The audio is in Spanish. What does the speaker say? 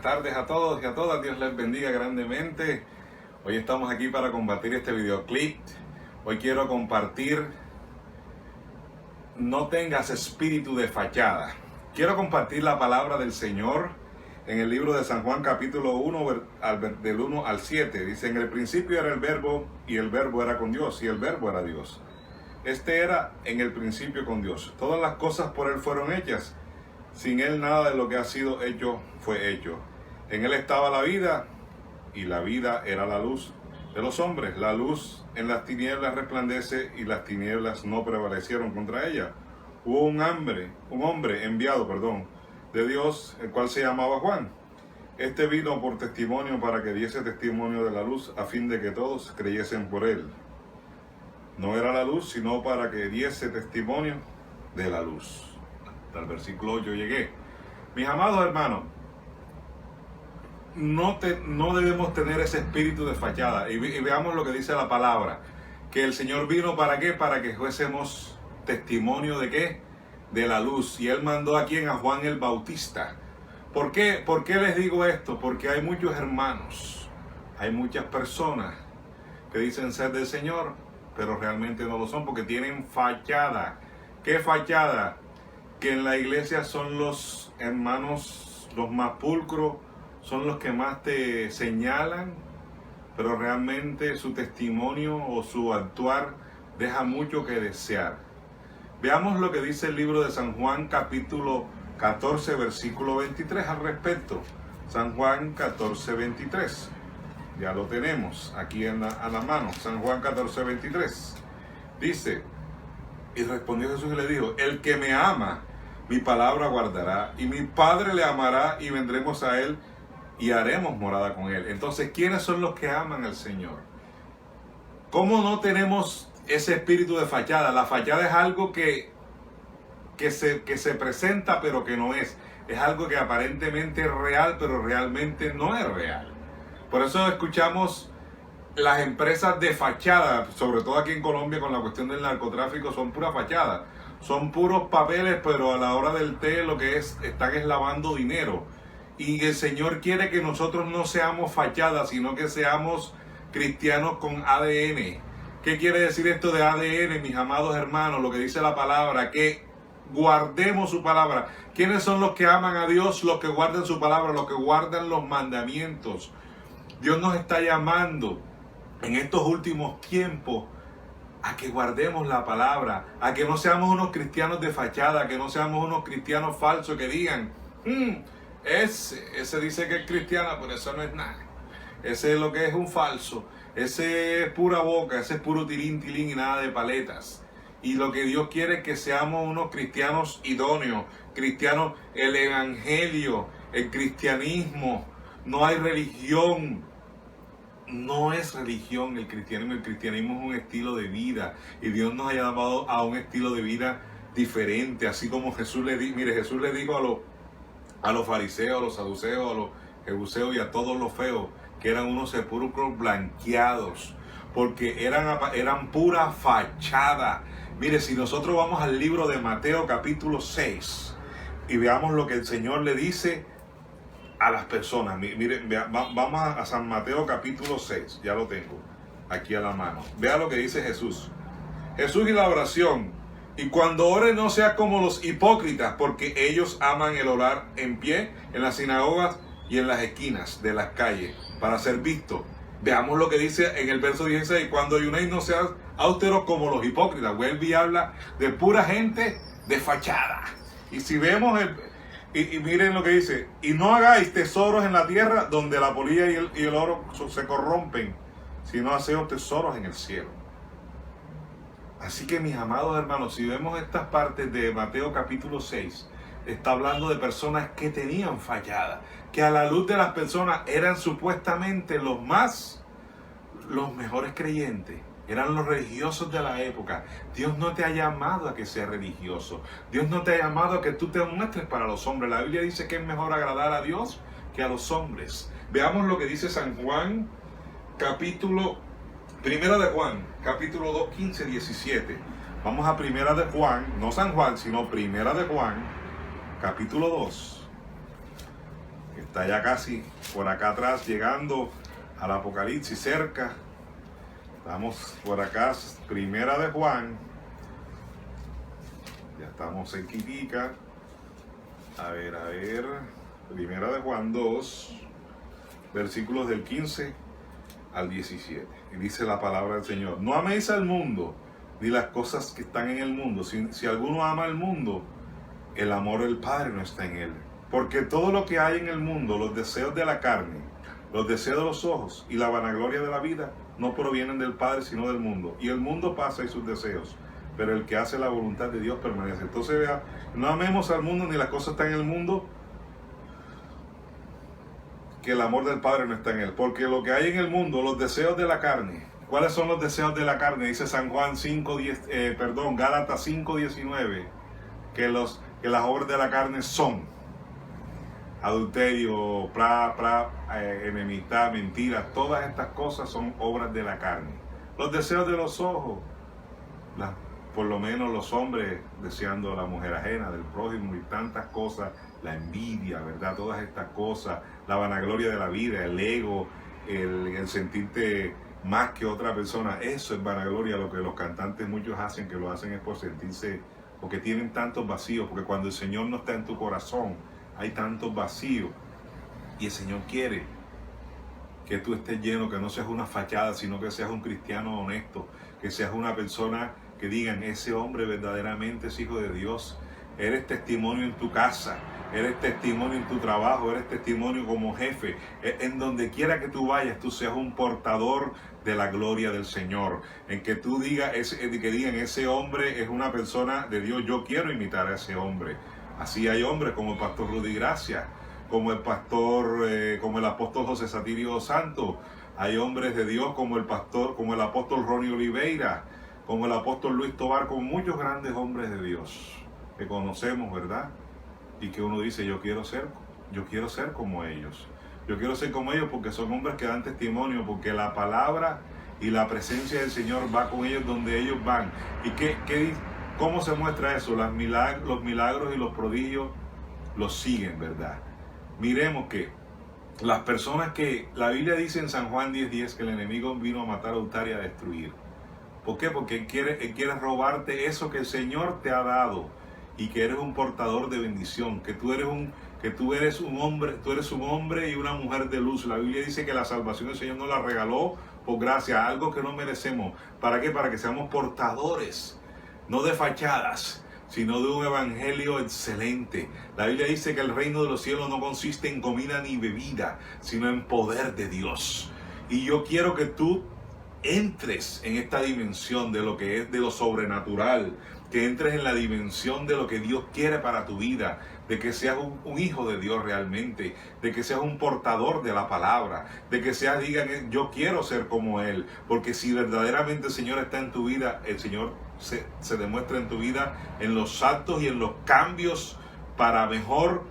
buenas tardes a todos y a todas. Dios les bendiga grandemente. Hoy estamos aquí para compartir este videoclip. Hoy quiero compartir no tengas espíritu de fachada. Quiero compartir la palabra del Señor en el libro de San Juan capítulo 1 del 1 al 7. Dice: en el principio era el verbo y el verbo era con Dios y el verbo era Dios. Este era en el principio con Dios. Todas las cosas por Él fueron hechas. Sin Él nada de lo que ha sido hecho fue hecho. En Él estaba la vida y la vida era la luz de los hombres. La luz en las tinieblas resplandece y las tinieblas no prevalecieron contra ella. Hubo un hombre enviado de Dios, el cual se llamaba Juan. Este vino por testimonio para que diese testimonio de la luz, a fin de que todos creyesen por él. No era la luz, sino para que diese testimonio de la luz. Hasta el versículo 8 llegué. Mis amados hermanos, no debemos tener ese espíritu de fachada. Y veamos lo que dice la palabra. Que el Señor vino ¿para qué? Para que fuésemos testimonio de ¿qué? De la luz. Y Él mandó a quien, a Juan el Bautista. ¿Por qué les digo esto? Porque hay muchos hermanos, hay muchas personas que dicen ser del Señor, pero realmente no lo son porque tienen fachada. ¿Qué fachada? Que en la iglesia son los hermanos los más pulcros, son los que más te señalan, pero realmente su testimonio o su actuar deja mucho que desear. Veamos lo que dice el libro de San Juan capítulo 14 versículo 23 al respecto. San Juan 14, 23. Ya lo tenemos aquí a la mano. San Juan 14, 23. Dice: y respondió Jesús y le dijo: el que me ama, mi palabra guardará, y mi Padre le amará, y vendremos a él y haremos morada con él. Entonces, ¿quiénes son los que aman al Señor? ¿Cómo no tenemos ese espíritu de fachada? La fachada es algo que se presenta pero que no es. Es algo que aparentemente es real, pero realmente no es real. Por eso escuchamos las empresas de fachada, sobre todo aquí en Colombia con la cuestión del narcotráfico, son pura fachada. Son puros papeles, pero a la hora del té lo que están es lavando dinero. Y el Señor quiere que nosotros no seamos fachadas, sino que seamos cristianos con ADN. ¿Qué quiere decir esto de ADN, mis amados hermanos? Lo que dice la palabra, que guardemos su palabra. ¿Quiénes son los que aman a Dios? Los que guardan su palabra, los que guardan los mandamientos. Dios nos está llamando en estos últimos tiempos a que guardemos la palabra, a que no seamos unos cristianos de fachada, que no seamos unos cristianos falsos que digan: ese dice que es cristiano, pero eso no es nada. Ese es lo que es un falso. Ese es pura boca, ese es puro tilín y nada de paletas. Y lo que Dios quiere es que seamos unos cristianos idóneos, cristianos, el evangelio, el cristianismo. No hay religión, no es religión el cristianismo es un estilo de vida. Y Dios nos ha llamado a un estilo de vida diferente, así como Jesús le dijo. Mire, Jesús le dijo a los fariseos, a los saduceos, a los jebuseos y a todos los feos, que eran unos sepulcros blanqueados, porque eran pura fachada. Mire, si nosotros vamos al libro de Mateo capítulo 6 y veamos lo que el Señor le dice a las personas. Mire, vamos a San Mateo capítulo 6, ya lo tengo aquí a la mano. Vea lo que dice Jesús. Jesús y la oración. Y cuando ores no seas como los hipócritas, porque ellos aman el orar en pie en las sinagogas y en las esquinas de las calles para ser vistos. Veamos lo que dice en el verso 16. Cuando ayunéis no seas austeros como los hipócritas. Vuelve y habla de pura gente de fachada. Y si vemos y miren lo que dice: y no hagáis tesoros en la tierra donde la polilla y el oro se corrompen, sino haced tesoros en el cielo. Así que, mis amados hermanos, si vemos estas partes de Mateo capítulo 6, está hablando de personas que tenían fachada, que a la luz de las personas eran supuestamente los mejores creyentes, eran los religiosos de la época. Dios no te ha llamado a que seas religioso. Dios no te ha llamado a que tú te muestres para los hombres. La Biblia dice que es mejor agradar a Dios que a los hombres. Veamos lo que dice San Juan Primera de Juan, capítulo 2, 15, 17. Vamos a Primera de Juan, no San Juan, sino Primera de Juan, capítulo 2. Está ya casi por acá atrás, llegando al Apocalipsis, cerca. Estamos por acá, Primera de Juan. Ya estamos en Quitica. A ver. Primera de Juan 2, versículos del 15 al 17. Y dice la palabra del Señor: no améis al mundo, ni las cosas que están en el mundo. Si alguno ama al mundo, el amor del Padre no está en él. Porque todo lo que hay en el mundo, los deseos de la carne, los deseos de los ojos y la vanagloria de la vida, no provienen del Padre, sino del mundo. Y el mundo pasa y sus deseos, pero el que hace la voluntad de Dios permanece. Entonces vea, no amemos al mundo ni las cosas que están en el mundo, que el amor del Padre no está en él. Porque lo que hay en el mundo, los deseos de la carne. ¿Cuáles son los deseos de la carne? Dice Gálatas 5:19, que las obras de la carne son adulterio, enemistad, mentiras. Todas estas cosas son obras de la carne. Los deseos de los ojos, por lo menos los hombres deseando a la mujer ajena, del prójimo y tantas cosas, la envidia, ¿verdad? Todas estas cosas, la vanagloria de la vida, el ego, el sentirte más que otra persona. Eso es vanagloria. Lo que los cantantes muchos hacen, que lo hacen es por sentirse, porque tienen tantos vacíos, porque cuando el Señor no está en tu corazón, hay tantos vacíos, y el Señor quiere que tú estés lleno, que no seas una fachada, sino que seas un cristiano honesto, que seas una persona que digan: ese hombre verdaderamente es hijo de Dios. Eres testimonio en tu casa, eres testimonio en tu trabajo, eres testimonio como jefe. En donde quiera que tú vayas, tú seas un portador de la gloria del Señor. En que tú digas, que digan: ese hombre es una persona de Dios, yo quiero imitar a ese hombre. Así hay hombres como el pastor Rudy Gracia, como el apóstol José Satirio Santos. Hay hombres de Dios como el apóstol Ronnie Oliveira, como el apóstol Luis Tobar, como muchos grandes hombres de Dios que conocemos, ¿verdad? Y que uno dice: yo quiero ser como ellos. Yo quiero ser como ellos, porque son hombres que dan testimonio, porque la palabra y la presencia del Señor va con ellos donde ellos van. ¿Y cómo se muestra eso? Los milagros y los prodigios los siguen, ¿verdad? Miremos que las personas que la Biblia dice en San Juan 10:10 que el enemigo vino a matar, a hurtar y a destruir. ¿Por qué? Porque él quiere robarte eso que el Señor te ha dado, y que eres un portador de bendición, que tú eres un hombre y una mujer de luz. La Biblia dice que la salvación del Señor nos la regaló por gracia, algo que no merecemos. ¿Para qué? Para que seamos portadores, no de fachadas, sino de un evangelio excelente. La Biblia dice que el reino de los cielos no consiste en comida ni bebida, sino en poder de Dios. Y yo quiero que tú entres en esta dimensión de lo que es de lo sobrenatural, que entres en la dimensión de lo que Dios quiere para tu vida, de que seas un hijo de Dios realmente, de que seas un portador de la palabra, de que digan: yo quiero ser como Él. Porque si verdaderamente el Señor está en tu vida, el Señor se demuestra en tu vida en los saltos y en los cambios para mejor,